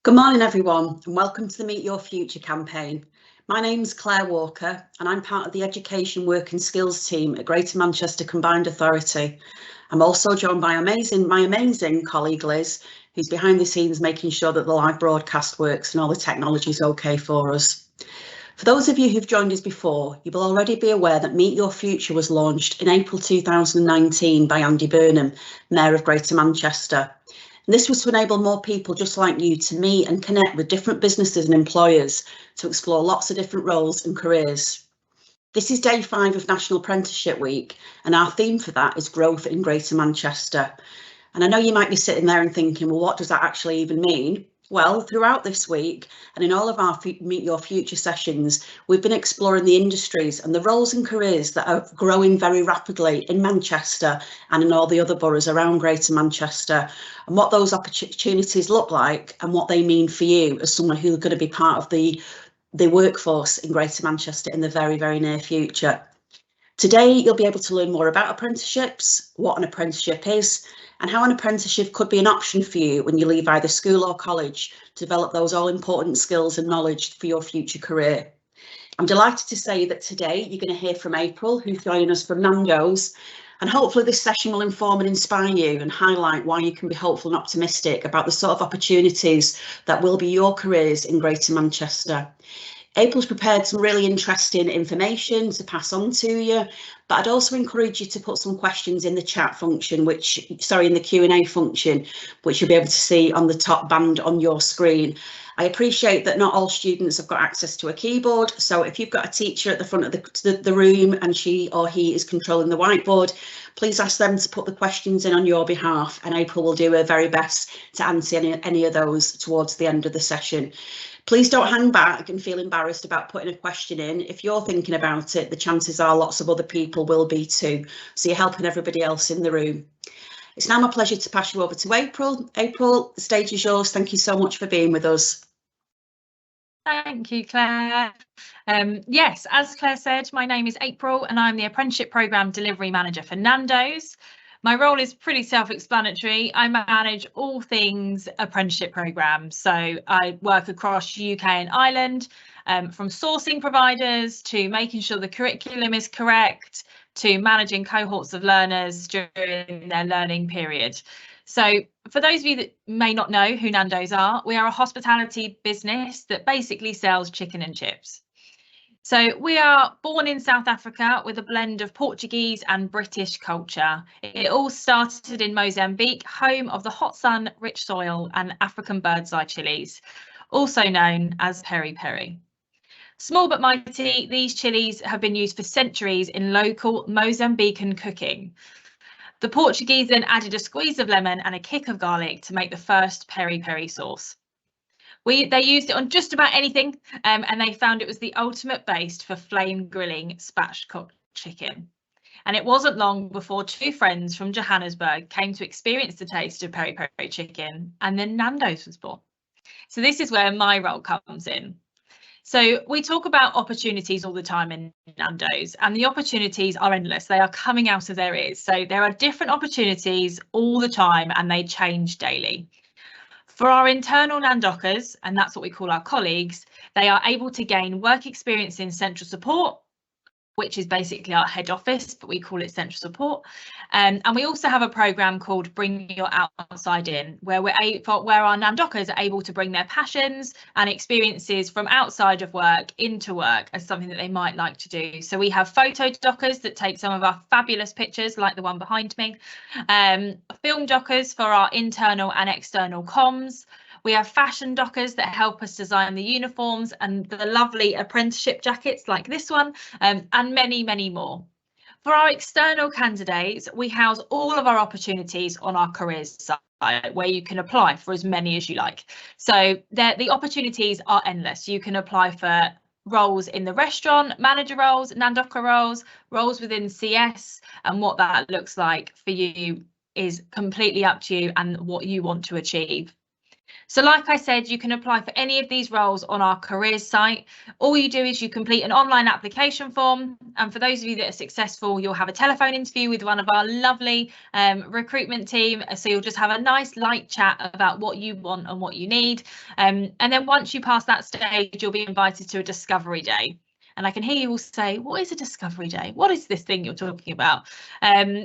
Good morning everyone and welcome to the Meet Your Future campaign. My name's Claire Walker and I'm part of the Education Work and Skills team at Greater Manchester Combined Authority. I'm also joined by my amazing colleague Liz, who's behind the scenes making sure that the live broadcast works and all the technology is okay for us. For those of you who've joined us before, you will already be aware that Meet Your Future was launched in April 2019 by Andy Burnham, Mayor of Greater Manchester. And this was to enable more people just like you to meet and connect with different businesses and employers to explore lots of different roles and careers. This is day 5 of National Apprenticeship Week and our theme for that is growth in Greater Manchester. And I know you might be sitting there and thinking, well, what does that actually even mean? Well, throughout this week and in all of our Meet Your Future sessions, we've been exploring the industries and the roles and careers that are growing very rapidly in Manchester and in all the other boroughs around Greater Manchester, and what those opportunities look like and what they mean for you as someone who's going to be part of the workforce in Greater Manchester in the very, very near future. Today, you'll be able to learn more about apprenticeships, what an apprenticeship is, and how an apprenticeship could be an option for you when you leave either school or college to develop those all-important skills and knowledge for your future career. I'm delighted to say that today you're going to hear from April, who's joining us from Nandos, and hopefully this session will inform and inspire you and highlight why you can be hopeful and optimistic about the sort of opportunities that will be your careers in Greater Manchester. April's prepared some really interesting information to pass on to you, but I'd also encourage you to put some questions in the chat function, in the Q&A function, which you'll be able to see on the top band on your screen. I appreciate that not all students have got access to a keyboard, so if you've got a teacher at the front of the room and she or he is controlling the whiteboard, please ask them to put the questions in on your behalf, and April will do her very best to answer any of those towards the end of the session. Please don't hang back and feel embarrassed about putting a question in. If you're thinking about it, the chances are lots of other people will be too. So you're helping everybody else in the room. It's now my pleasure to pass you over to April. April, the stage is yours. Thank you so much for being with us. Thank you, Claire. Yes, as Claire said, my name is April and I'm the Apprenticeship Programme Delivery Manager for Nandos. My role is pretty self-explanatory. I manage all things apprenticeship programmes. So I work across UK and Ireland, from sourcing providers to making sure the curriculum is correct, to managing cohorts of learners during their learning period. So for those of you that may not know who Nandos are, we are a hospitality business that basically sells chicken and chips. So we are born in South Africa with a blend of Portuguese and British culture. It all started in Mozambique, home of the hot sun, rich soil and African birdseye chilies, also known as peri peri. Small but mighty, these chilies have been used for centuries in local Mozambican cooking. The Portuguese then added a squeeze of lemon and a kick of garlic to make the first peri peri sauce. They used it on just about anything, and they found it was the ultimate base for flame grilling spatchcock chicken. And it wasn't long before 2 friends from Johannesburg came to experience the taste of peri peri chicken, and then Nandos was born. So this is where my role comes in. So we talk about opportunities all the time in Nandos, and the opportunities are endless. They are coming out of their ears. So there are different opportunities all the time, and they change daily. For our internal Nandocas, and that's what we call our colleagues, they are able to gain work experience in central support, which is basically our head office, but we call it central support. And we also have a programme called Bring Your Outside In, where our Nandocas are able to bring their passions and experiences from outside of work into work as something that they might like to do. So we have photo dockers that take some of our fabulous pictures, like the one behind me, film dockers for our internal and external comms. We have fashion dockers that help us design the uniforms and the lovely apprenticeship jackets like this one, and many, many more. For our external candidates, we house all of our opportunities on our careers site, where you can apply for as many as you like. So the opportunities are endless. You can apply for roles in the restaurant, manager roles, Nandoka roles within CS, and what that looks like for you is completely up to you and what you want to achieve. So like I said, you can apply for any of these roles on our careers site. All you do is you complete an online application form. And for those of you that are successful, you'll have a telephone interview with one of our lovely recruitment team. So you'll just have a nice light chat about what you want and what you need. And then once you pass that stage, you'll be invited to a discovery day. And I can hear you all say, what is a discovery day? What is this thing you're talking about?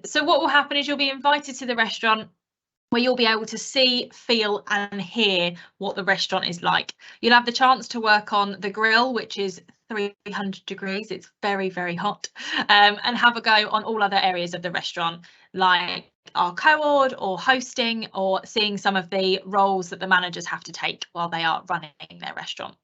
So what will happen is you'll be invited to the restaurant, where you'll be able to see, feel and hear what the restaurant is like. You'll have the chance to work on the grill, which is 300 degrees. It's very, very hot, and have a go on all other areas of the restaurant, like our co-ord or hosting, or seeing some of the roles that the managers have to take while they are running their restaurant.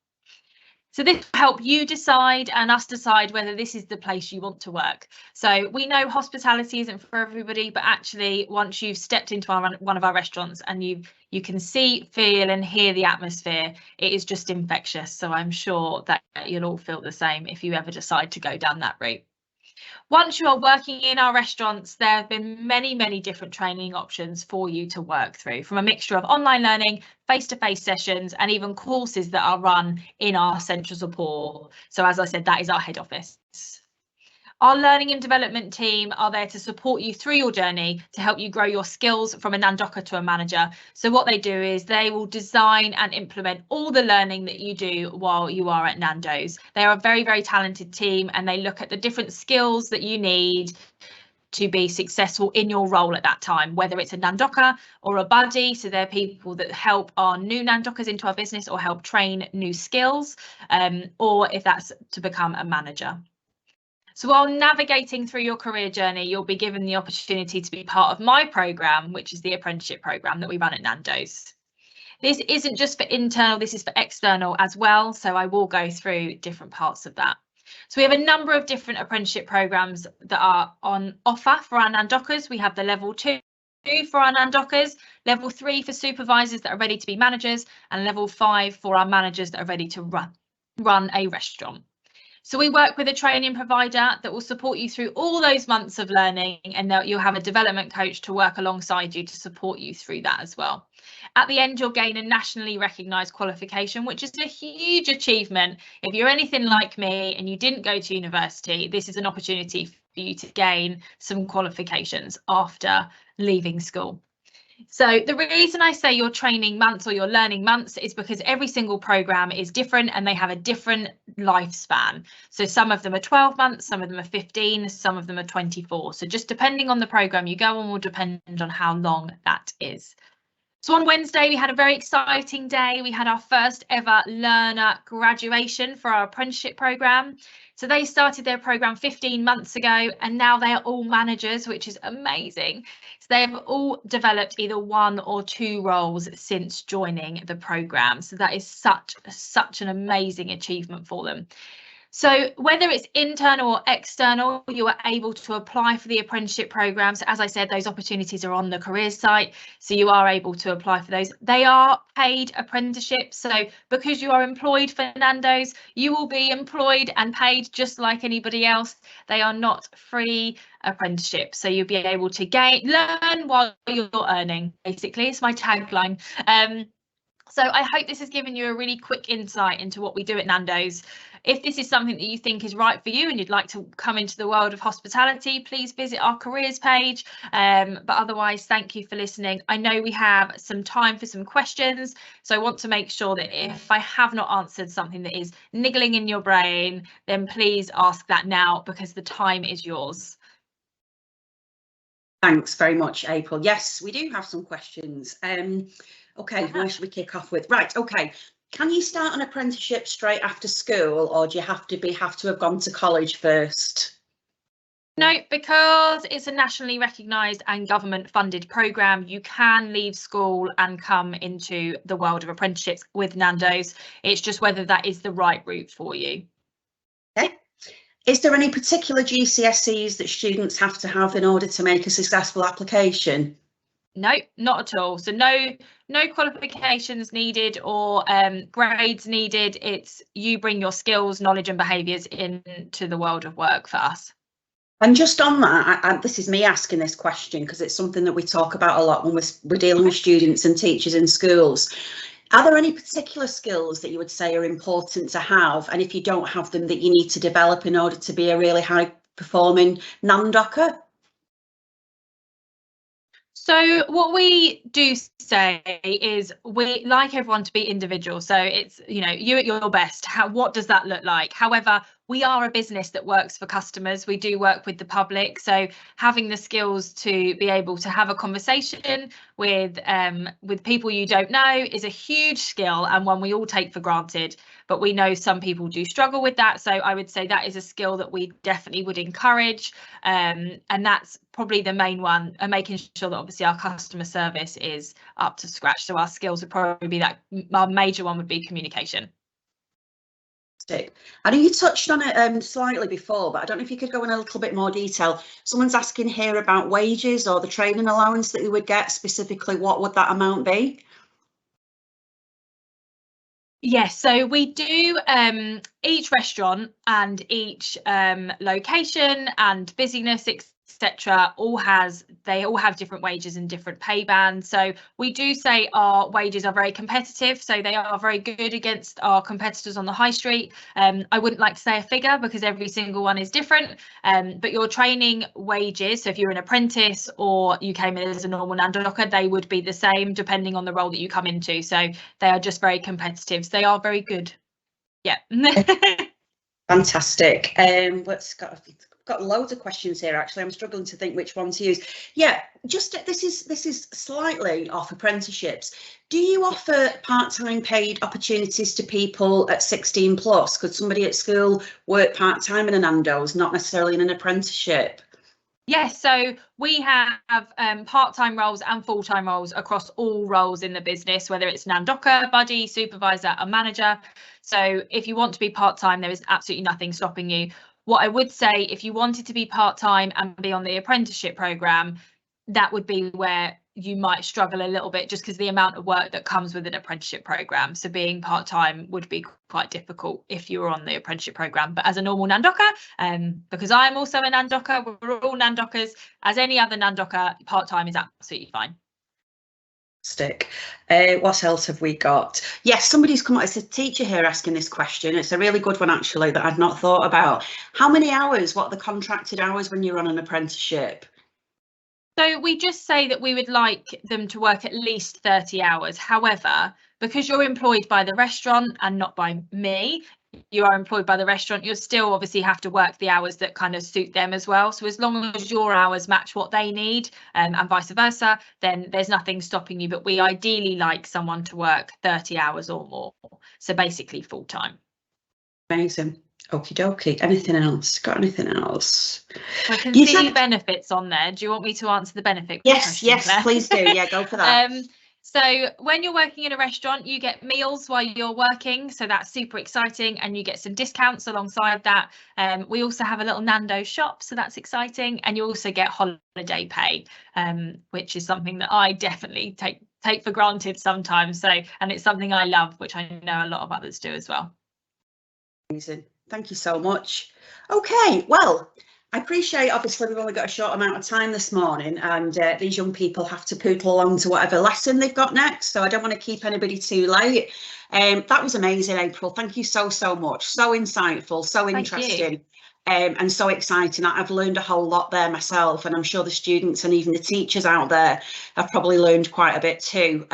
So this will help you decide and us decide whether this is the place you want to work. So we know hospitality isn't for everybody, but actually once you've stepped into one of our restaurants and you can see, feel and hear the atmosphere, it is just infectious. So I'm sure that you'll all feel the same if you ever decide to go down that route. Once you are working in our restaurants, there have been many, many different training options for you to work through, from a mixture of online learning, face-to-face sessions, and even courses that are run in our central support. So as I said, that is our head office. Our learning and development team are there to support you through your journey to help you grow your skills from a Nandoka to a manager. So what they do is they will design and implement all the learning that you do while you are at Nando's. They are a very, very talented team, and they look at the different skills that you need to be successful in your role at that time, whether it's a Nandoka or a buddy. So they're people that help our new Nandokas into our business or help train new skills, or if that's to become a manager. So while navigating through your career journey, you'll be given the opportunity to be part of my programme, which is the Apprenticeship Programme that we run at Nando's. This isn't just for internal, this is for external as well. So I will go through different parts of that. So we have a number of different apprenticeship programmes that are on offer for our Nandocas. We have the level 2 for our Nandocas, level 3 for supervisors that are ready to be managers, and level 5 for our managers that are ready to run a restaurant. So we work with a training provider that will support you through all those months of learning, and that you'll have a development coach to work alongside you to support you through that as well. At the end, you'll gain a nationally recognised qualification, which is a huge achievement. If you're anything like me and you didn't go to university, this is an opportunity for you to gain some qualifications after leaving school. So the reason I say your training months or your learning months is because every single programme is different and they have a different lifespan. So some of them are 12 months, some of them are 15, some of them are 24. So just depending on the programme you go on will depend on how long that is. So on Wednesday, we had a very exciting day. We had our first ever learner graduation for our apprenticeship programme. So they started their programme 15 months ago, and now they are all managers, which is amazing. So they have all developed either 1 or 2 roles since joining the programme. So that is such an amazing achievement for them. So whether it's internal or external, you are able to apply for the apprenticeship programme. So as I said, those opportunities are on the careers site, so you are able to apply for those. They are paid apprenticeships, so because you are employed for Nando's, you will be employed and paid just like anybody else. They are not free apprenticeships, so you'll be able to learn while you're earning, basically. It's my tagline. So I hope this has given you a really quick insight into what we do at Nando's. If this is something that you think is right for you and you'd like to come into the world of hospitality, please visit our careers page. But otherwise, thank you for listening. I know we have some time for some questions, so I want to make sure that if I have not answered something that is niggling in your brain, then please ask that now, because the time is yours. Thanks very much, April. Yes, we do have some questions. OK, where should we kick off with? Right, OK. Can you start an apprenticeship straight after school, or do you have to have gone to college first? No, because it's a nationally recognised and government funded programme, you can leave school and come into the world of apprenticeships with Nando's. It's just whether that is the right route for you. Okay. Is there any particular GCSEs that students have to have in order to make a successful application? No, not at all. So no qualifications needed or grades needed. It's you bring your skills, knowledge and behaviours into the world of work for us. And just on that, this is me asking this question because it's something that we talk about a lot when we're dealing with students and teachers in schools. Are there any particular skills that you would say are important to have, and if you don't have them, that you need to develop in order to be a really high performing Nandoca? So what we do say is we like everyone to be individual. So it's, you know, you at your best. What does that look like? However, we are a business that works for customers. We do work with the public. So having the skills to be able to have a conversation with people you don't know is a huge skill, and one we all take for granted. But we know some people do struggle with that. So I would say that is a skill that we definitely would encourage. And that's probably the main one, and making sure that obviously our customer service is up to scratch. So our skills would probably be that. Our major one would be communication. I know you touched on it slightly before, but I don't know if you could go in a little bit more detail. Someone's asking here about wages or the training allowance that you would get. Specifically, what would that amount be? Yes, so we do each restaurant and each location and busyness, etc. They all have different wages and different pay bands. So we do say our wages are very competitive, so they are very good against our competitors on the high street. I wouldn't like to say a figure because every single one is different, but your training wages, so if you're an apprentice or you came in as a normal Nandoca, they would be the same depending on the role that you come into. So they are just very competitive. So they are very good. Yeah. Fantastic. Got loads of questions here. Actually, I'm struggling to think which one to use. Yeah, just this is slightly off apprenticeships. Do you offer part-time paid opportunities to people at 16 plus? Could somebody at school work part-time in a Nando's, not necessarily in an apprenticeship? Yes, so we have part-time roles and full-time roles across all roles in the business, whether it's Nandoca, buddy, supervisor, or manager. So if you want to be part-time, there is absolutely nothing stopping you. What I would say, if you wanted to be part-time and be on the apprenticeship programme, that would be where you might struggle a little bit, just because the amount of work that comes with an apprenticeship programme. So being part-time would be quite difficult if you were on the apprenticeship programme. But as a normal Nandoca, because I'm also a Nandoca, we're all Nandocas, as any other Nandoca, part-time is absolutely fine. What else have we got? Yes, somebody's come out. It's a teacher here asking this question. It's a really good one, actually, that I'd not thought about. How many hours? What are the contracted hours when you're on an apprenticeship? So we just say that we would like them to work at least 30 hours. However, because you're employed by the restaurant and not by me, you are employed by the restaurant, you'll still obviously have to work the hours that kind of suit them as well. So as long as your hours match what they need, and vice versa, then there's nothing stopping you. But we ideally like someone to work 30 hours or more. So basically full time. Amazing. Okie dokie. Anything else? Got anything else? I can see benefits on there. Do you want me to answer the benefit question? Yes, Claire? Please do. Yeah, go for that. So when you're working in a restaurant, you get meals while you're working. So that's super exciting, and you get some discounts alongside that. We also have a little Nando shop, so that's exciting. And you also get holiday pay, which is something that I definitely take for granted sometimes. So, and it's something I love, which I know a lot of others do as well. Amazing. Thank you so much. Okay, well, I appreciate, obviously, we've only got a short amount of time this morning, and these young people have to poodle along to whatever lesson they've got next, so I don't want to keep anybody too late. That was amazing, April. Thank you so much. So insightful, so interesting. And so exciting. I've learned a whole lot there myself, and I'm sure the students and even the teachers out there have probably learned quite a bit too,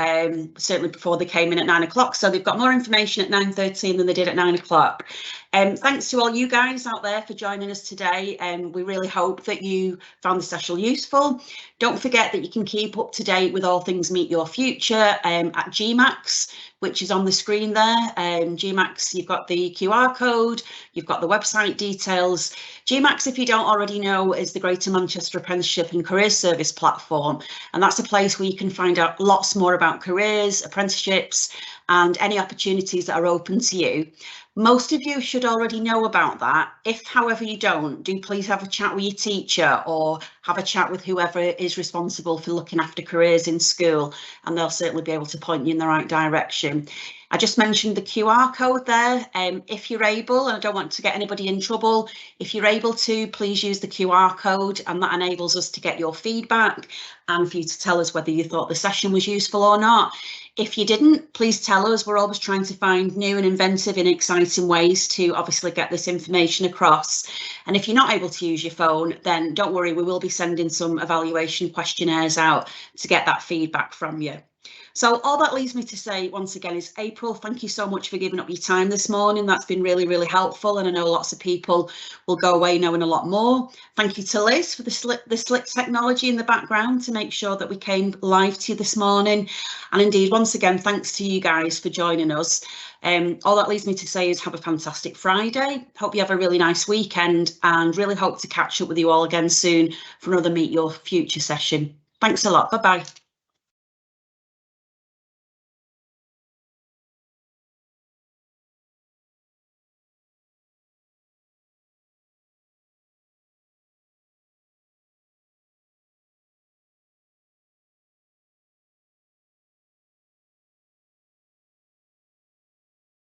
certainly before they came in at 9 o'clock. So they've got more information at 9:13 than they did at 9 o'clock. Thanks to all you guys out there for joining us today. We really hope that you found the session useful. Don't forget that you can keep up to date with all things Meet Your Future at GMAX, which is on the screen there. GMAX, you've got the QR code, you've got the website details. GMAX, if you don't already know, is the Greater Manchester Apprenticeship and Careers Service platform, and that's a place where you can find out lots more about careers, apprenticeships, and any opportunities that are open to you. Most of you should already know about that. If, however, you don't, do please have a chat with your teacher or have a chat with whoever is responsible for looking after careers in school, and they'll certainly be able to point you in the right direction. I just mentioned the QR code there. If you're able, and I don't want to get anybody in trouble, if you're able to, please use the QR code, and that enables us to get your feedback and for you to tell us whether you thought the session was useful or not. If you didn't, please tell us. We're always trying to find new and inventive and exciting ways to obviously get this information across. And if you're not able to use your phone, then don't worry, we will be sending some evaluation questionnaires out to get that feedback from you. So all that leaves me to say once again is, April, thank you so much for giving up your time this morning. That's been really, really helpful. And I know lots of people will go away knowing a lot more. Thank you to Liz for the slick technology in the background to make sure that we came live to you this morning. And indeed, once again, thanks to you guys for joining us. All that leaves me to say is have a fantastic Friday. Hope you have a really nice weekend and really hope to catch up with you all again soon for another Meet Your Future session. Thanks a lot. Bye-bye.